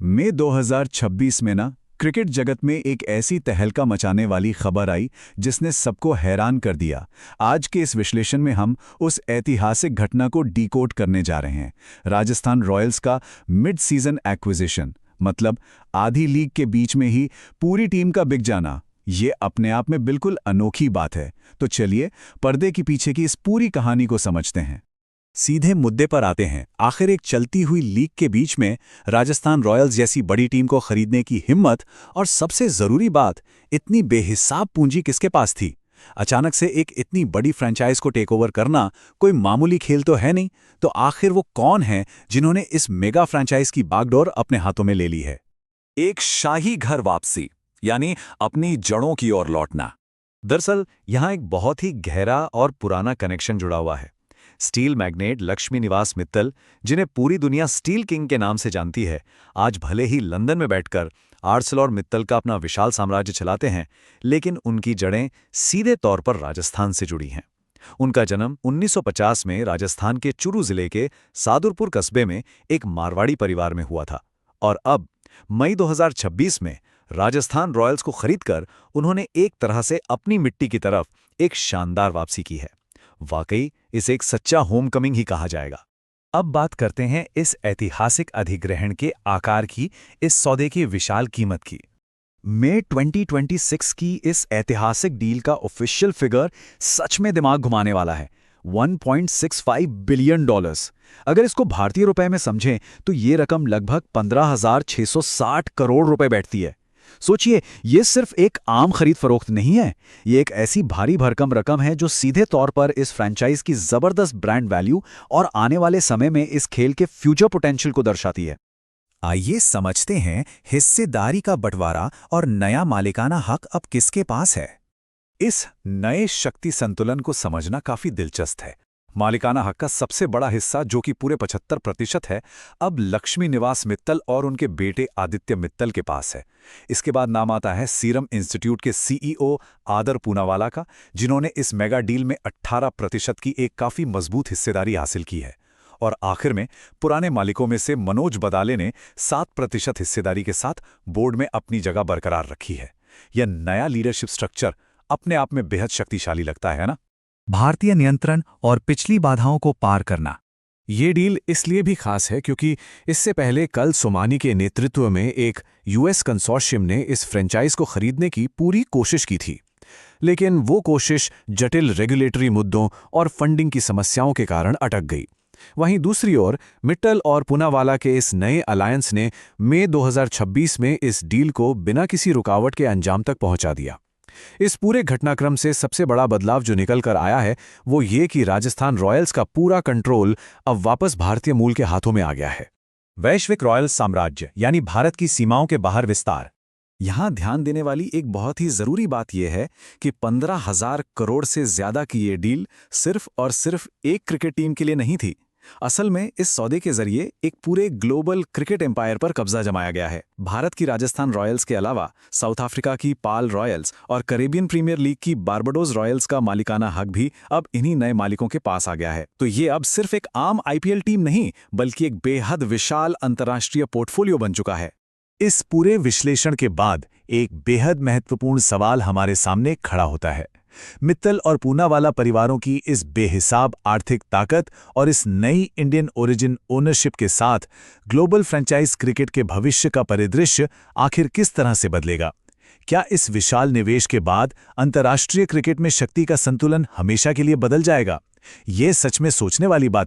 मई 2026 में ना क्रिकेट जगत में एक ऐसी तहलका मचाने वाली खबर आई जिसने सबको हैरान कर दिया। आज के इस विश्लेषण में हम उस ऐतिहासिक घटना को डिकोड करने जा रहे हैं। राजस्थान रॉयल्स का मिड सीजन एक्विजिशन, मतलब आधी लीग के बीच में ही पूरी टीम का बिक जाना, ये अपने आप में बिल्कुल अनोखी बात है। तो चलिए पर्दे के पीछे की इस पूरी कहानी को समझते हैं। सीधे मुद्दे पर आते हैं। आखिर एक चलती हुई लीग के बीच में राजस्थान रॉयल्स जैसी बड़ी टीम को खरीदने की हिम्मत, और सबसे जरूरी बात, इतनी बेहिसाब पूंजी किसके पास थी? अचानक से एक इतनी बड़ी फ्रेंचाइज को टेक ओवर करना कोई मामूली खेल तो है नहीं। तो आखिर वो कौन है जिन्होंने इस मेगा फ्रेंचाइज की बागडोर अपने हाथों में ले ली है? एक शाही घर वापसी, यानी अपनी जड़ों की ओर लौटना। दरअसल यहां एक बहुत ही गहरा और पुराना कनेक्शन जुड़ा हुआ है। स्टील मैग्नेट लक्ष्मी निवास मित्तल, जिन्हें पूरी दुनिया स्टील किंग के नाम से जानती है, आज भले ही लंदन में बैठकर आर्सेलर मित्तल का अपना विशाल साम्राज्य चलाते हैं, लेकिन उनकी जड़ें सीधे तौर पर राजस्थान से जुड़ी हैं। उनका जन्म 1950 में राजस्थान के चुरू जिले के सादुरपुर कस्बे में एक मारवाड़ी परिवार में हुआ था, और अब मई 2026 में राजस्थान रॉयल्स को खरीदकर उन्होंने एक तरह से अपनी मिट्टी की तरफ एक शानदार वापसी की है। वाकई इसे एक सच्चा होमकमिंग ही कहा जाएगा। अब बात करते हैं इस ऐतिहासिक अधिग्रहण के आकार की, इस सौदे की विशाल कीमत की। मई 2026 की इस ऐतिहासिक डील का ऑफिशियल फिगर सच में दिमाग घुमाने वाला है। $1.65 बिलियन। अगर इसको भारतीय रुपए में समझें तो ये रकम लगभग 15,660 करोड़ रुपए बैठती है। सोचिए, ये सिर्फ एक आम खरीद फरोख्त नहीं है, ये एक ऐसी भारी भरकम रकम है जो सीधे तौर पर इस फ्रेंचाइज की जबरदस्त ब्रांड वैल्यू और आने वाले समय में इस खेल के फ्यूचर पोटेंशियल को दर्शाती है। आइए समझते हैं हिस्सेदारी का बंटवारा और नया मालिकाना हक अब किसके पास है। इस नए शक्ति संतुलन को समझना काफी दिलचस्प है। मालिकाना हक का सबसे बड़ा हिस्सा, जो कि पूरे 75% है, अब लक्ष्मी निवास मित्तल और उनके बेटे आदित्य मित्तल के पास है। इसके बाद नाम आता है सीरम इंस्टीट्यूट के सीईओ आदर पूनावाला का, जिन्होंने इस मेगा डील में 18% की एक काफी मजबूत हिस्सेदारी हासिल की है। और आखिर में पुराने मालिकों में से मनोज बदाले ने 7% हिस्सेदारी के साथ बोर्ड में अपनी जगह बरकरार रखी है। यह नया लीडरशिप स्ट्रक्चर अपने आप में बेहद शक्तिशाली लगता है ना? भारतीय नियंत्रण और पिछली बाधाओं को पार करना। ये डील इसलिए भी खास है क्योंकि इससे पहले कल सोमानी के नेतृत्व में एक यूएस कंसोर्शियम ने इस फ्रेंचाइज को खरीदने की पूरी कोशिश की थी, लेकिन वो कोशिश जटिल रेगुलेटरी मुद्दों और फंडिंग की समस्याओं के कारण अटक गई। वहीं दूसरी ओर मित्तल और पूनावाला के इस नए अलायंस ने मई 2026 में इस डील को बिना किसी रुकावट के अंजाम तक पहुंचा दिया। इस पूरे घटनाक्रम से सबसे बड़ा बदलाव जो निकल कर आया है वो ये कि राजस्थान रॉयल्स का पूरा कंट्रोल अब वापस भारतीय मूल के हाथों में आ गया है। वैश्विक रॉयल साम्राज्य, यानी भारत की सीमाओं के बाहर विस्तार। यहां ध्यान देने वाली एक बहुत ही जरूरी बात यह है कि 15,000 करोड़ से ज्यादा की ये डील सिर्फ और सिर्फ एक क्रिकेट टीम के लिए नहीं थी। असल में इस सौदे के जरिए एक पूरे ग्लोबल क्रिकेट एम्पायर पर कब्जा जमाया गया है। भारत की राजस्थान रॉयल्स के अलावा साउथ अफ्रीका की पाल रॉयल्स और कैरेबियन प्रीमियर लीग की बारबाडोस रॉयल्स का मालिकाना हक भी अब इन्हीं नए मालिकों के पास आ गया है। तो ये अब सिर्फ एक आम आईपीएल टीम नहीं, बल्कि एक बेहद विशाल अंतर्राष्ट्रीय पोर्टफोलियो बन चुका है। इस पूरे विश्लेषण के बाद एक बेहद महत्वपूर्ण सवाल हमारे सामने खड़ा होता है। मित्तल और पूनावाला परिवारों की इस बेहिसाब आर्थिक ताकत और इस नई इंडियन ओरिजिन ओनरशिप के साथ ग्लोबल फ्रेंचाइज क्रिकेट के भविष्य का परिदृश्य आखिर किस तरह से बदलेगा? क्या इस विशाल निवेश के बाद अंतर्राष्ट्रीय क्रिकेट में शक्ति का संतुलन हमेशा के लिए बदल जाएगा? ये सच में सोचने वाली बात